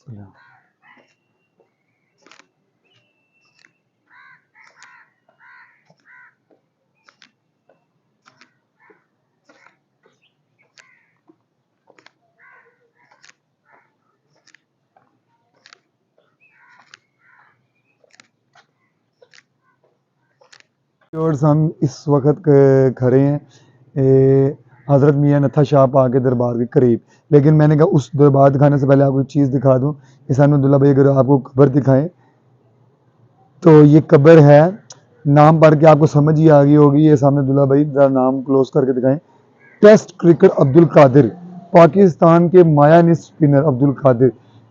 السلام۔ ہم اس وقت کھڑے ہیں حضرت میاں نتھا شاہ پاک کے دربار کے قریب، لیکن میں نے کہا اس دربار دکھانے سے پہلے آپ کو ایک چیز دکھا دوں کہ سامنے عبداللہ بھائی اگر آپ کو قبر دکھائیں تو یہ قبر ہے، نام پڑھ کے آپ کو سمجھ ہی آ گئی ہوگی، یہ سامنے عبداللہ بھائی ذرا نام کلوز کر کے دکھائیں۔ ٹیسٹ کرکٹ عبدالقادر، پاکستان کے مایا نصف اسپنر عبدالقادر،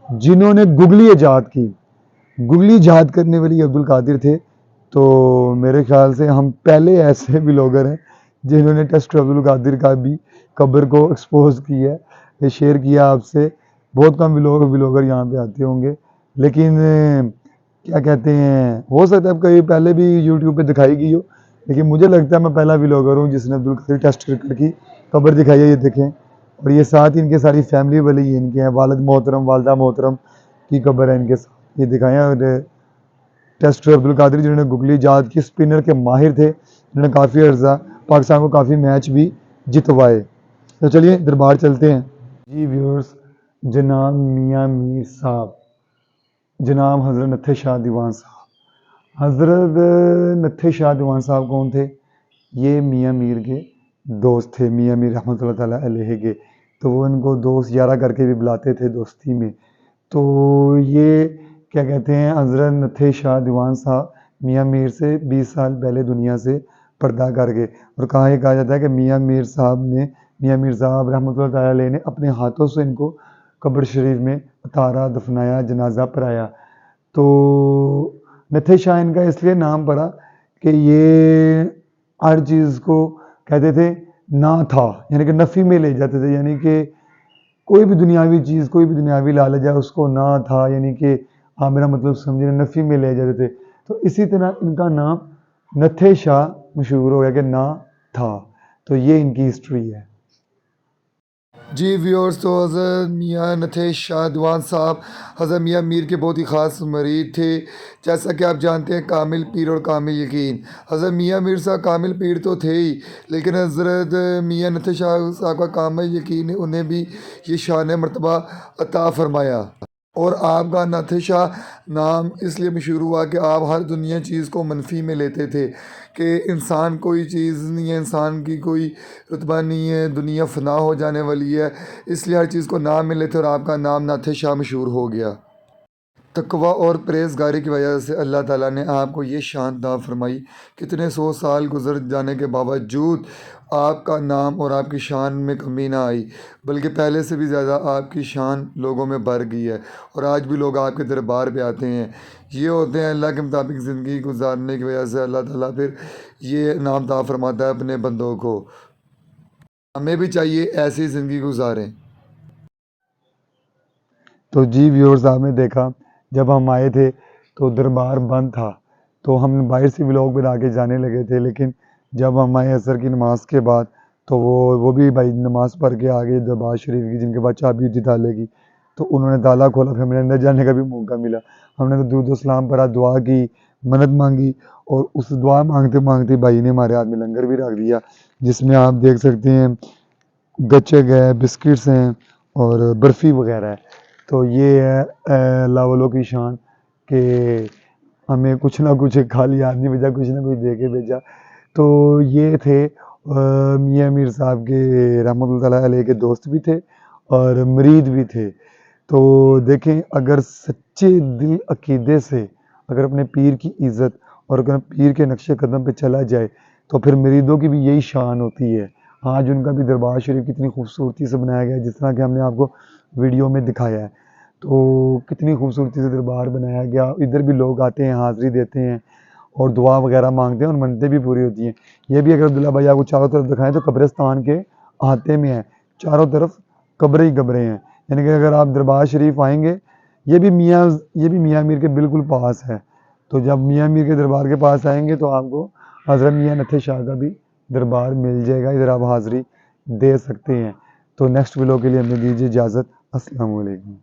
جنہوں نے گگلی ایجاد کی، گگلی ایجاد کرنے والی عبدالقادر تھے۔ تو میرے خیال سے ہم پہلے ایسے ولاگر ہیں جنہوں نے ٹیسٹ عبدالقادر کا بھی قبر کو ایکسپوز کیا ہے، یہ شیئر کیا آپ سے۔ بہت کم ولاگر یہاں پہ آتے ہوں گے، لیکن کیا کہتے ہیں، ہو سکتا ہے کہیں پہلے بھی یوٹیوب پہ دکھائی گئی ہو، لیکن مجھے لگتا ہے میں پہلا ولاگر ہوں جس نے عبدالقادر ٹیسٹ کرکٹ کی قبر دکھائی ہے۔ یہ دیکھیں، اور یہ ساتھ ان کے ساری فیملی والی ان کے ہیں، والد محترم، والدہ محترم کی قبر ہے ان کے ساتھ، یہ دکھائیں۔ اور ٹیسٹر عبدالقادر جنہوں نے گگلی ایجاد کی، اسپنر کے ماہر تھے، جنہوں نے کافی عرصہ پاکستان کو کافی میچ بھی جتوائے۔ تو چلیے دربار چلتے ہیں۔ جی ویورز، جناب میاں میر صاحب، جناب حضرت نتھے شاہ دیوان صاحب۔ حضرت نتھے شاہ دیوان صاحب کون تھے؟ یہ میاں میر کے دوست تھے، میاں میر رحمۃ اللہ تعالیٰ علیہ کے، تو وہ ان کو دوست یارہ کر کے بھی بلاتے تھے دوستی میں۔ تو یہ کیا کہتے ہیں، حضرت نتھے شاہ دیوان صاحب میاں میر سے 20 سال پہلے دنیا سے پردہ کر گئے، اور یہ کہا جاتا ہے کہ میاں میر صاحب رحمۃ اللہ تعالیٰ علیہ نے اپنے ہاتھوں سے ان کو قبر شریف میں اتارا، دفنایا، جنازہ پڑھایا۔ تو نتھے شاہ ان کا اس لیے نام پڑا کہ یہ ہر چیز کو کہتے تھے نہ تھا، یعنی کہ نفی میں لے جاتے تھے، یعنی کہ کوئی بھی دنیاوی چیز، کوئی بھی دنیاوی لالچ ہے اس کو نہ تھا، یعنی کہ آپ میرا مطلب سمجھے، نفی میں لے جاتے تھے۔ تو اسی طرح ان کا نام نتھے شاہ مشہور ہو گیا کہ نہ تھا۔ تو یہ ان کی ہسٹری ہے۔ جی ویورز، تو حضرت میاں نتھے شاہ دیوان صاحب حضرت میاں میر کے بہت ہی خاص مرید تھے، جیسا کہ آپ جانتے ہیں کامل پیر اور کامل یقین۔ حضرت میاں میر صاحب کامل پیر تو تھے ہی، لیکن حضرت میاں نتھے شاہ صاحب کا کامل یقین نے انہیں بھی یہ شان مرتبہ عطا فرمایا۔ اور آپ کا نتھے شاہ نام اس لیے مشہور ہوا کہ آپ ہر دنیا چیز کو منفی میں لیتے تھے، کہ انسان کوئی چیز نہیں ہے، انسان کی کوئی رتبہ نہیں ہے، دنیا فنا ہو جانے والی ہے، اس لیے ہر چیز کو نام میں لیتے، اور آپ کا نام نتھے شاہ مشہور ہو گیا۔ تقوی اور پرہیزگاری کی وجہ سے اللہ تعالیٰ نے آپ کو یہ شان عطا فرمائی، کتنے 100 سال گزر جانے کے باوجود آپ کا نام اور آپ کی شان میں کمی نہ آئی، بلکہ پہلے سے بھی زیادہ آپ کی شان لوگوں میں بڑھ گئی ہے، اور آج بھی لوگ آپ کے دربار پہ آتے ہیں۔ یہ ہوتے ہیں اللہ کے مطابق زندگی گزارنے کی وجہ سے اللہ تعالیٰ پھر یہ انعام عطا فرماتا ہے اپنے بندوں کو۔ ہمیں بھی چاہیے ایسی زندگی گزاریں۔ تو جی ویورز، آپ نے دیکھا جب ہم آئے تھے تو دربار بند تھا، تو ہم باہر سے ولاگ بنا کے جانے لگے تھے، لیکن جب ہم آئے عصر کی نماز کے بعد تو وہ بھی بھائی نماز پڑھ کے آگے دربار شریف کی، جن کے بعد چابی تھی تالے کی، تو انہوں نے تالا کھولا، پھر ہمیں اندر جانے کا بھی موقع ملا۔ ہم نے درود و سلام پڑھا، دعا کی، منت مانگی، اور اس دعا مانگتے مانگتے بھائی نے ہمارے ہاتھ میں لنگر بھی رکھ دیا، جس میں آپ دیکھ سکتے ہیں گچک ہے، بسکٹس ہیں، اور برفی وغیرہ ہے۔ تو یہ ہے اللہ والوں کی شان کہ ہمیں کچھ نہ کچھ خالی ہاتھ نہیں بھیجا، کچھ نہ کچھ دے کے بھیجا۔ تو یہ تھے میاں میر صاحب کے رحمۃ اللہ تعالیٰ علیہ کے دوست بھی تھے اور مرید بھی تھے۔ تو دیکھیں، اگر سچے دل عقیدے سے اگر اپنے پیر کی عزت اور اگر پیر کے نقش قدم پہ چلا جائے تو پھر مریدوں کی بھی یہی شان ہوتی ہے۔ آج ان کا بھی دربار شریف کتنی خوبصورتی سے بنایا گیا ہے، جس طرح کہ ہم نے آپ کو ویڈیو میں دکھایا ہے۔ تو کتنی خوبصورتی سے دربار بنایا گیا، ادھر بھی لوگ آتے ہیں، حاضری دیتے ہیں اور دعا وغیرہ مانگتے ہیں، اور منتیں بھی پوری ہوتی ہیں۔ یہ بھی اگر عبداللہ بھائی آپ کو چاروں طرف دکھائیں تو قبرستان کے احاطے میں ہیں، چاروں طرف قبریں ہی قبریں ہیں، یعنی کہ اگر آپ دربار شریف آئیں گے، یہ بھی میاں میر کے بالکل پاس ہے۔ تو جب میاں میر کے دربار کے پاس آئیں گے تو آپ کو حضرت میاں نتھے شاہ کا بھی دربار مل جائے گا، ادھر آپ حاضری دے سکتے ہیں۔ تو نیکسٹ ویڈیو کے لیے ہمیں دیجیے اجازت۔ السلام علیکم۔